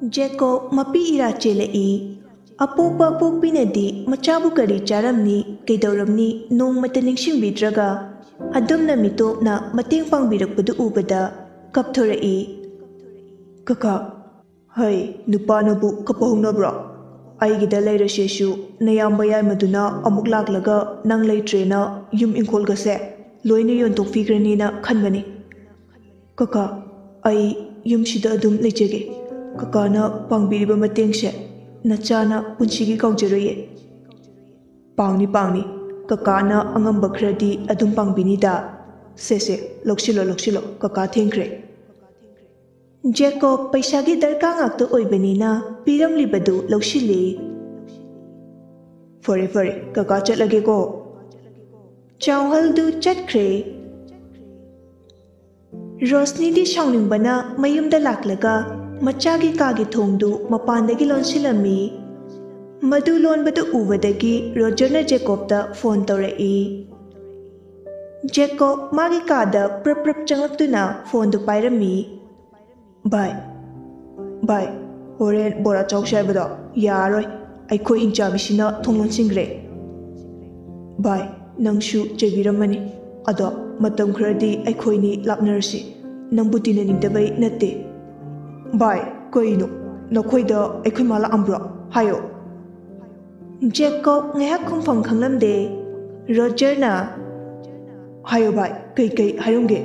Jacob mapi ira chelei. Apokpa pokpinadi machabu kari charamni kaidoramni nong mata ningsingbidraga adumna mitopna mateng pangbirakpadu ubada kapthorai. Kaka, hai nupanabu kapahungnabra. Aigida leiraseshu nayamba yai maduna amuk laklaga nang leitrena yum inkolgase loina yontokfikranina khanbani. Kaka, ai yumsida adum leichege. Kakana pangbiriba matengse nachana punshigi kaujaroye. Pangni kakana angamba khradi adum pangbinida. Sese lokshilo kaka thengkre. Jacob paisagi darka ngakto oibanina piramlibadu lokshili. Fare kaka chatlage ko. Chawhaldu chatkre. Rosni di shauningbana mayumda laklaga machagi kagi thongdu mapandagi lonsilami. Madu lonbadu ubadagi Rogerna Jacobda phone taurai. Jacob magi kada prap changaktuna phone du pairami. Bye. Horen bora chaukshay bada yaroi. Aikoi hinchavisina thonglonsingre. Bye. Nangshu cheviramani. Ado matam khradi aikoi ni lapnarasi. Nangbutina ningdabai natte. Bye. Koino. Nakhoida aikoi mala ambra. Hayo. Jacob ngayak khumphang khanglamde. Rogerna. Hayo bye. Kai hayongge.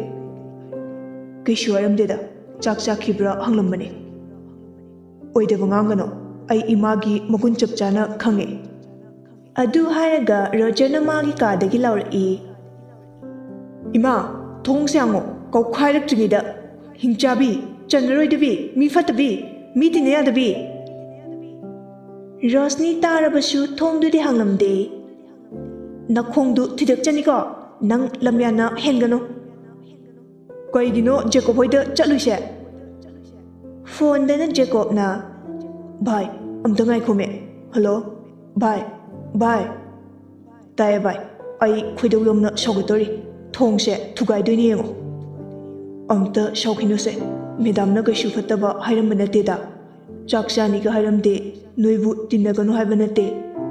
Kai shuaramdeda. Chak khibra hanglambane. Oidaba ngangano. Ai imagi magun chapchana khange. Adu haraga Rogerna magi kadagi laurai. Ima, thong syango kau khairak tringida. Hingchabi, channaroidabi, mi fatabi, mi tinayadabi. Rosni tarabasu thongdudi hanglamde. Nakhongdu thidakchani ko nang lamyana hengano. Kaigino Jacob hoida chatluise. Phone dana Jacob na. Bye. Amta ngai khome. Hello. Bye. Tae bye. Ai khoidolomna saugatori. Thongse thugai doini yengo. Amta saukhinose. Madam na kaisu fataba hairamba nateda. Chakchani ga hairamde noibu tinnagano haiba nate.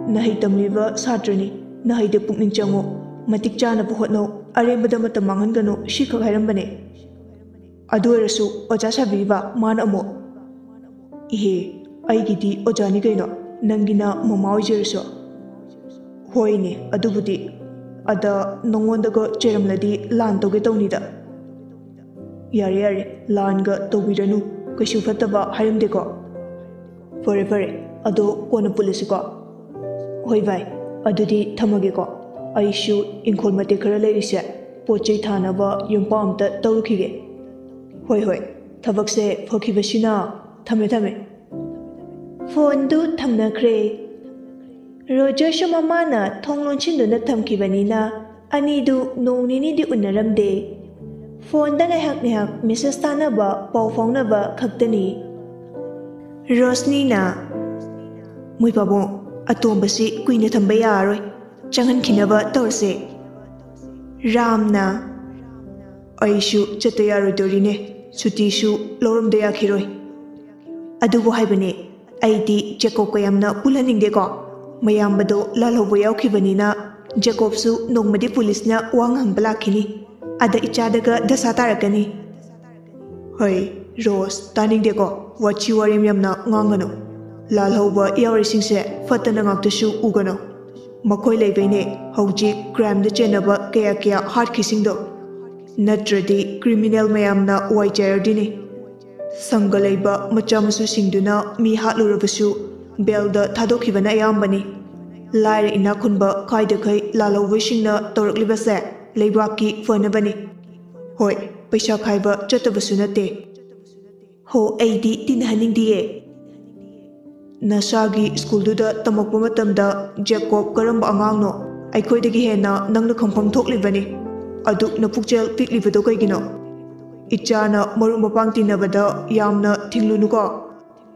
Nahi tamliba satrani. Nahi de pukning chango. Matik chana bu hotno. Arembada matam manghangano shikha hairambane. Adorasu oja sabiba man amo. Ihe, aigidi ojani kaino nangina mama ojeraso. Hoine adubudi ada nongondaga cheramladi lan toge tawnida. Yare lan ga tobiranu kaisu fataba harimdeko. Fare ado kona pulisiko. Hoi vai adudi thamageko. Aishu inkol mate khara leirise pochei thanaba yumpa amta tawrukige. Hoi thabakse phokibasina thame. Phone du thamnakre. Roger shumamana thonglonchinduna thamkibanina anidu nongnini di unaramde. Phone da ngahak message tanaba paw fawnaba khaktani. Rosni na mui pabo atombasi kuina thamba yaroi changan khinaba tawse. Ramna Aishu chatayarudorine sutishu loramda yakhiroi. Adubu haibane aidi Jacob kayamna pulaningdeko. Mayambado lalhobo yaukhibanina Jacobsu nongmadi pulisna wanghang balakini. Ada ichadaga dasa tarakani. Hoi Rose taningdeko wachi warim yamna ngangano. Lalhobo yawarisingse fatana ngaktashu ugano. Makoi leibene hojik crime da chenaba kaya hatkisingdo. Natradi criminal mayamna waijayardini. Sangaleiba machamasu singduna mi hatlurabasu belda thadokibana ayambani. Laira inakunba kaidakai lalawishingna tawraklibase leibaki fanabani. Hoi, paisa khaiba chatabasu nate. Ho aidi tinhaningdiye. Nasagi schoolduda tamakpa matamda Jacob karamba angangno aikhoidagi hena nangna khampham thoklibani. Aduk na pukchel piklibado kaigino. Ichana maru mapang tinabada yamna thinglunuko.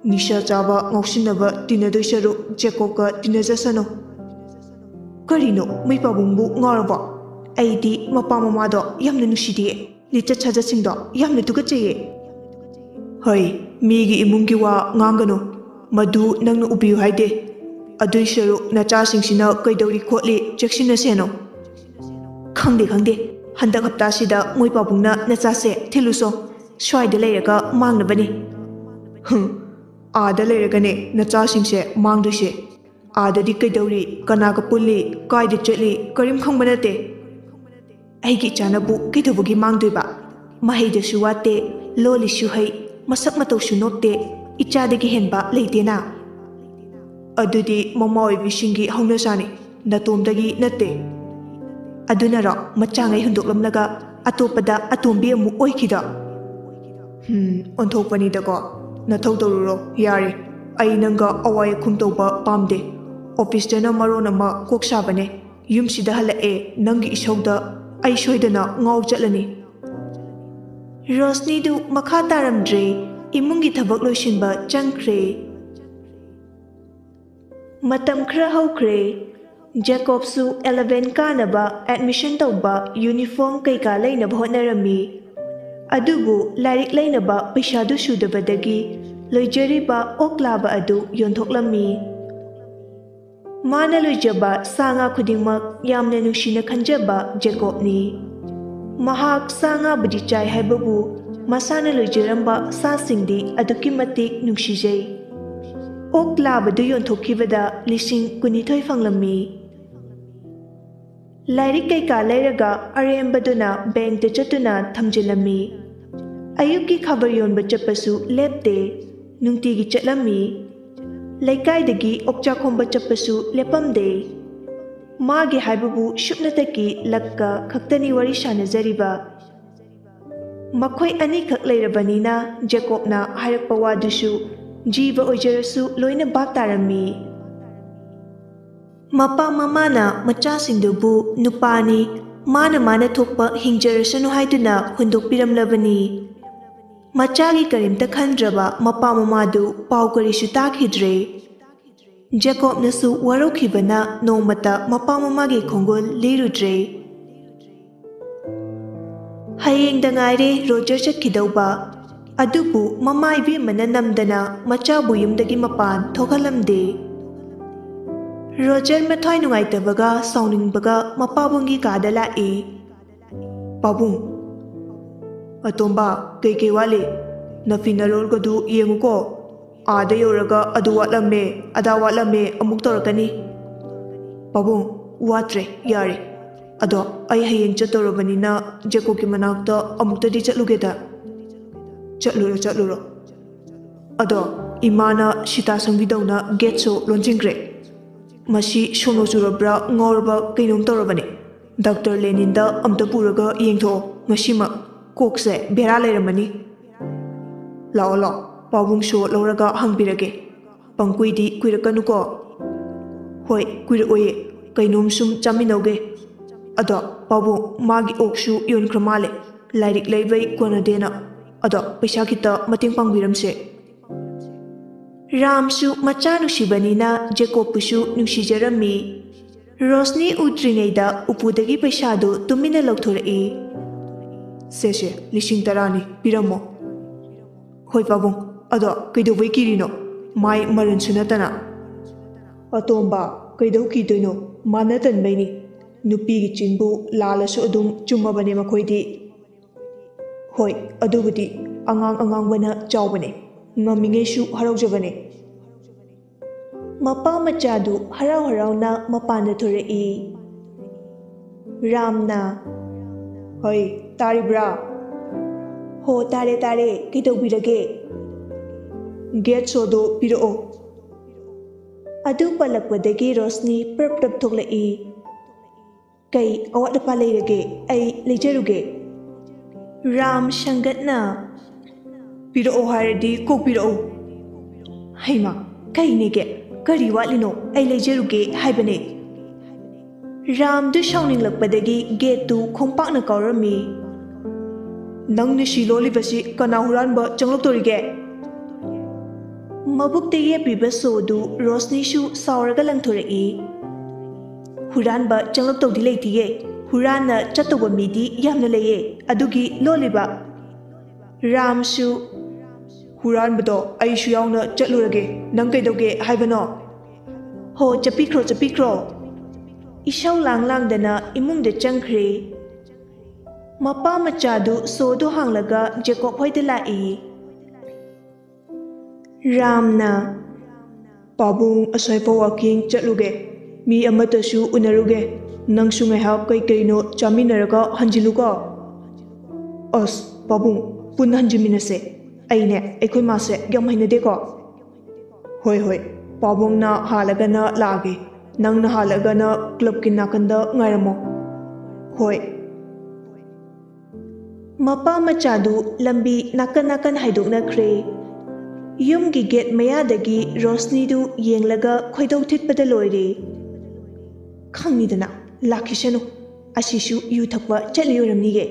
Nisha chaba ngoksinaba tinadoi saru Jacob ka tinajasano. Karino mai pabungbu ngaraba. Aidi mapa mamado yamna nushidi. Licha chajasingdo yamna tugachaye. Hoi, migi imungi wa ngangano. Madu nangna ubiyu haide. Adui sharu nachaasingsina kaidori khotli chekshina seno. Khangde. Handak haptasida moi pabungna nachase thiluso. Swaida leiraga mangnabani. Aada leiragane nachasingse mangduse. Aadadi kaidori kanaga pulli kaida chetli karim khangbanate. Eigi chanabu kaidobugi mangdoiba. Mahaidasu wate loli suhai masak matau sunote ichadagi henba leitena. Adudi mama oibishingi haunasani natomdagi nate. Adunara machangai hundoklamnaga atopada atombi amu oikida. Onthokpani dago nathau toruro yari. Ai nanga awai khumtoba pamde. Office dana marona ma koksabane. Yumsida halae nangi isauda ai soidana ngau chatlani. Rosni du makha taramdre imungi thabak loisinba changkre. Matam khra haukre. Jacobsu 11 kanaba admission tauba uniform kaika leinaba hotnarami. Adubu lairik leinaba paisadu sudabadagi loijariba oklaba adu yonthoklami. Mana loijaba sanga khudingmak yamna nushina khanjaba Jacobni. Mahak sanga budi chai haibabu masana loijaramba sasingdi aduki matik nungshijai. Oklabadu yonthokibada lising kunithoi fanglami. Lairik kaika lairaga arembaduna bank te chatuna thamjilami. Ayuki khabar yonba chappasu lepte nungtigi chatlami. Leikaidagi okchakhomba chappasu lepamde. Magi haibabu shupnataki lakka khaktani wari shanazariba. Makhoi ani khak leirabanina Jacobna hairakpa wadusu jiva oijarasu loina baptarami. Mapa mamana machasingdubu nupani mana thokpa hingjarasanu haiduna hundokpiramlabani. Machagi karimta khandraba mapa mamadu pau karisu takhidre. Jacob nasu warokhibana nomata mapa mamagi khongol lirudre. Hayeng dangaire Roger chatkidauba. Adubu mama ibi mana namdana machabu yumdagi mapan thokalamde. Roger mathai nungaitabga sauningbaga mapabungi kada lae. Pabung atomba keke wale nafinarol gadu yenguko aada yoraga adu watlamme ada watlamme amuk torakani. Pabung watre yare ado ai hayeng chatorobani Jacob ki manakta amuktadi chatlugeda. Chatluro ado imana shita sangvidawna getso lonjingre. Masi shono surabra ngorba kainom torabani. Dr. Leninda amta puraga yengtho ngashima kokse bera leiramani. Lao pabung sho lauraga hangbirage. Pangkuidi kuirakanuko. Hoi kuiraoye kainom sum chaminauge. Ado pabung magi oksu yonkramale lairik leivai konadena. Ado paisa kita mating pangbiramse. Ramsu machanu shibanina Jacob pusu nungsijarami. Rosni udringaida upudagi paisadu tumina lauthorai. Sese lising tarani piramo. Hoi pabung ado kaidowai kirino mai maran sunatana. Atomba kaidou kidoino manatan maini. Nupigi chinbu lalasu adum chumabane makoidi. Hoi adubudi angang bana chawbane. Ngamingesu haraujabane. Mapa machadu harau-harauna mapana thorai. Ramna hoi taribra. Ho tare kidobirage. Get sodo piro. Adu palakwadagi Rosni prap thoklai. Kai awat palairage ai lejaruge. Ram shangatna. Piro haradi ko piro. Haima kainege kari watlino ai lejaruge haibane. Ram du shauninglakpadagi getu khongpakna kaurami. Nangni shilolibasi kana huranba changloktorige. Mabukte yepriba sodu Rosni shu sauraga langthorai. Huranba changloktordi leitige. Hurana chatoba midi yamna leye adugi loliba. Ramsu हुरानबदो अइसु यावना चटलुरगे नंग कैदोगे हाइबनो हो चपिख्रो इशौ लांगलांगदना इमुंगदे चंख्रे Mopa मचादु सोदो हांगलगा Jakob होइदे लाई रामना पाबुंग असैफो walking चटलुगे मी अमतसु उनरुगे नंगसु ngaiha kai kaino chaminaraga hanjiluko अस पाबुंग पुन हंजिमिनसे अइने अखोय मासे गम हैनदेको होय होय पाबुंगना हालगना लागे नंगना हालगना club की नाकंदा ngairamo होय मपा मचादु लंबी नाकन नाकन हाइदोकनख्रे युमगी गेट मयादगी रोशनीदु येंगलगा खोइदौ थिटपदा लोइरे खंगनिदना लाखिसनु असिसु यु थकवा चलियोरमनिगे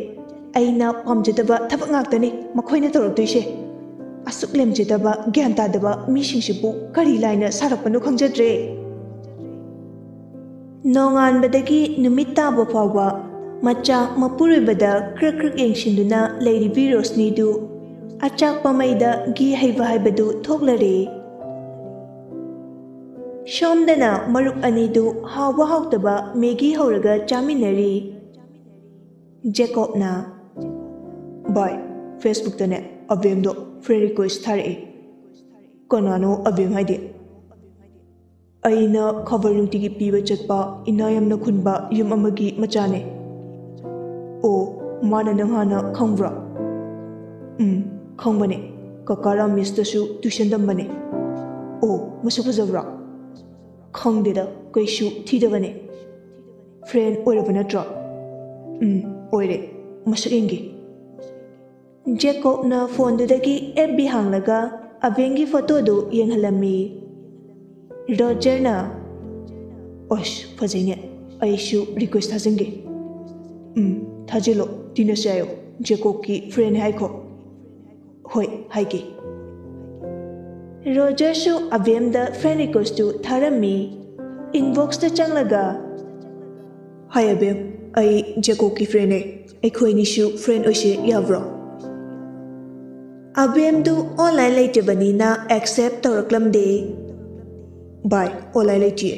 अइना पामजदबा थबक ngaktani मखोइना तोरक्तोइसे असुक लेमजदबा ज्ञान तादबा मिसिंगसिबु करी लाइना सारकपनु खंगजद्रे नोंगानबदगी नुमित ताबा फावबा मचा मपुरुबदा क्रक क्रक येंगसिंदुना लेरिबि रोशनीदु अचाक पमैदा गी हैबा हैबदु थोकलरे शोमदना मरुक अनिदु हावबा हावतबा मेगी हौरगा चामिनरी जेकोबना बाय फेसबुक तने अबेमदो फ्रेंड रिक्वेस्ट थारे कनानो अबेम हाइदे अइना खबर नुतिगी पीबा चटपा इनायमना खुनबा युम अमगी मचाने ओ माना नंहाना खंगब्रा खंगबने ककारा मिसदसु ट्यूशन दमबने ओ मसु फजब्रा खंगदेदा कैसु थीदबने फ्रेंड ओइरब नत्रा ओइरे मसु इंगे जेकोबना फोनदुदगी एफबी हांगलगा अबेंगी फोटोदु येंगहलमी रोजरना ओश फजैने अइसु रिक्वेस्ट थाजंगे थाजिलो दिनसायो जेकोब की फ्रेंड हाइखो होय हाइगे रोजरसु अबेमदा फ्रेंड रिक्वेस्ट थारमी इनबॉक्स दा चंगलगा हाय अबेम आई जेकोब की फ्रेंड है अखोइनिसु फ्रेंड ओइसे याब्रो अबेमदु ऑनलाइन लेटेबनीना एक्सेप्ट तौरक्लमदे बाय ऑनलाइन लेटिए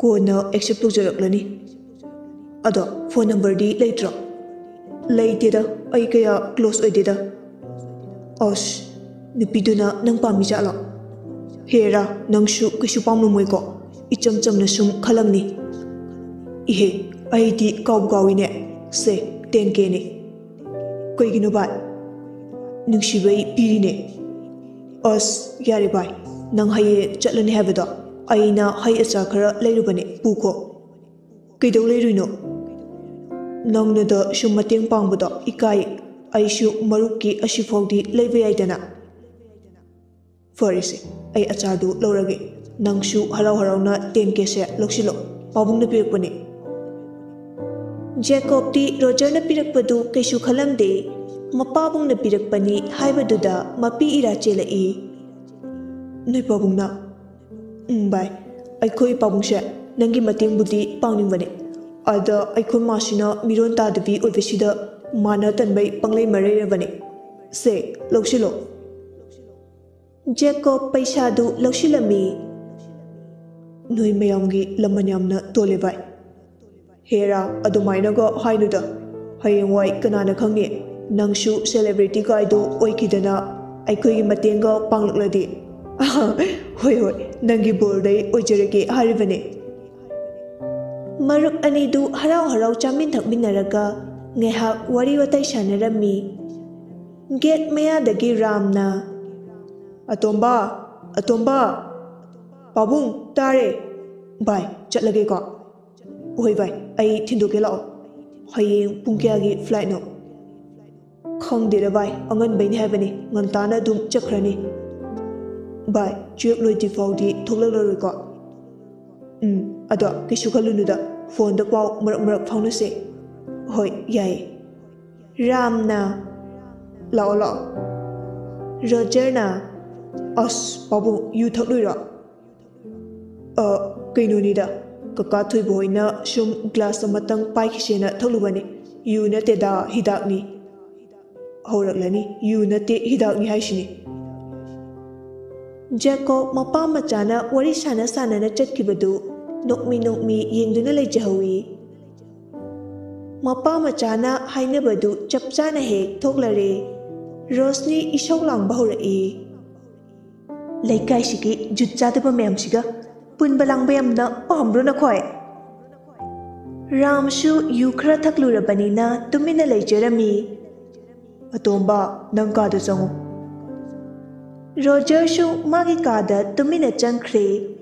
कोना एक्सेप्ट तौजरक्लनी अदो फोन नंबर दी लेट्रो लेटेदा आई कया क्लोज ओइदेदा अस नुपीदुना नंग पामी जालो हेरा नंगसु कैसु पामलुमोइको इचम चमना सुम खलमनी इहे आइदी काउगाविने से 10K ने कइगिनो बाय नुंगसिबै पीरिने अस यारे बाय नंग हाये चटलने हाबदो आइना हाय अचा खरा लेरुबने पुको कइदौ लेरुइनो नंगनदा सुम मतेंग पांगबदो इकाय आइसु मरुकी असिफौदी लेबे याइदना फरेसे आई अचारदु लौरगे नंगसु हराव हरावना 10K से लौसिलो पाबुंगना पिरकपने जेकोबती रोजरना पिरकपदु कैसु खलमदे मपाबुंगना पिरकपनी हाइबदुदा मपी इरा चेलाई नोय पाबुंगना बाय अखोय पाबुंगसे नंगी मतेंगबुदी पांगनिंगबने अदा अखोय मासिना मिरोन तादबी ओइबसिदा माना तनबै पंगलै मरेरबने से लौसिलो जेकोब पैसादु लौसिलमी नोय मयामगी लमन यामना तोले बाय हेरा अदुमाइनगो हाइनुदा हयेंवाई कनाना खंगनी नंगसु सेलिब्रिटी गाइदो ओइकिदना अखोयगी मतेंगा पांगलक्लदि होय होय नंगी बोर्डै ओइजरगे हारिबने मरुक अनिदु हराव हराव chowmein थकमिनरगा ngeha wari watai sanarami get mayadagi ramna atomba pabung tare bai chatlage ko oi bai ai thindoke lao hayeng pung kya gi flight no khongde ra bai angan bai ni habani ngan ta na dum chakhrani bai chek loi ti faudi thoklak loi ko ado kisu khalunu da phone da paw marak phawna se hoi yai ramna lao roger na as babu you thaklu ra kaino ni da kaka thui boina sum glass amatang pai khise na thaklu bani you na te da hidak ni horak lani you na te hidak ni haishini Jacob mapa machana wari sana sana na chatkibadu nokmi yengduna lejahawi. Mapa machana hainabadu chapchana hek thoklare. Rosni ishaw langba horai. Laikai shiki jutchadaba mayam shiga punba langba yamna pamro na khoi. Ramshu yu khara thaklurabanina tumina leijarami. Atomba nang kada chango. Roger shu magi kada tumina changkhre.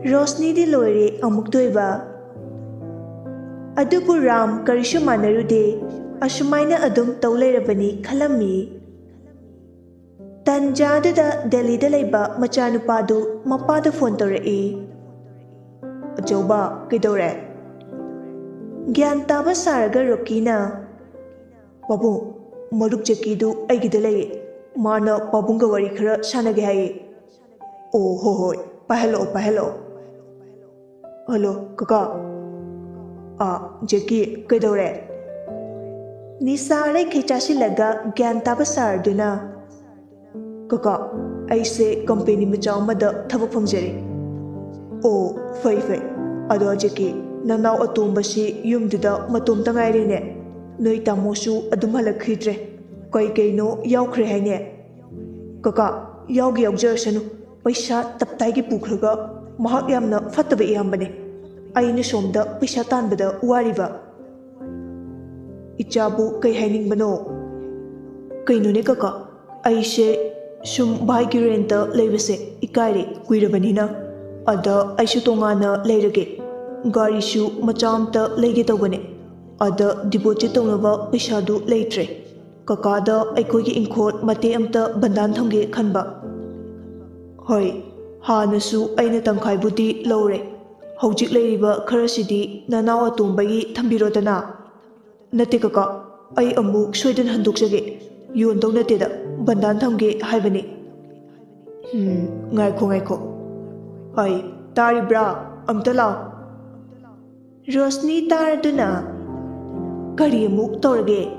Rosni di loire amuk toiba. Adubu Ram karishu manarude ashumaina adum tawlairabani khalami. Tanjadada Delhi da laiba machanupadu mapada phone tawrai. Ajoba kidore. Gyan taba saraga rokina. Babu maruk jakidu aigida lai. Mana babunga wari khara sanage hai. Oh ho ho. Pahalo. Hello kaka. Jackie kaidore. Nisare khichashi laga gyan taba sarduna. Kaka, aise company macha amada thabak famjari. Oh, fai. Ado Jackie, nanaw atumbasi yumduda matum tangairine. Noi tamosu adum halakhidre. Kai no yaukhre haine. Kaka, yaugi yaujarsanu. Paisa taptaigi pukhraga mahak yamna fattaba iyambane. Aina somda paisa tanbada wariba. Ichabu kai hainingbano. Kainone kaka, aise sum bhai ki renta leibase ikaire kuirabanina. Ada aishu tongana leirage. Gari shu machamta leige tawbane. Ada deposit tawnaba paisa du leitre. Kaka da aikoigi inkhot mate amta bandan thamge khanba. Hoi, hanasu aina tangkhai budi lore. Hojik leiriba kharasidi nanaw atumbagi thambirodana. Nate kaka, ai amuk soidan handokjage. Yondong nateda bandan thamge haibani. Ngaikho. Hai, taribra amta lao. Rosni taraduna. Kari amuk tawrage.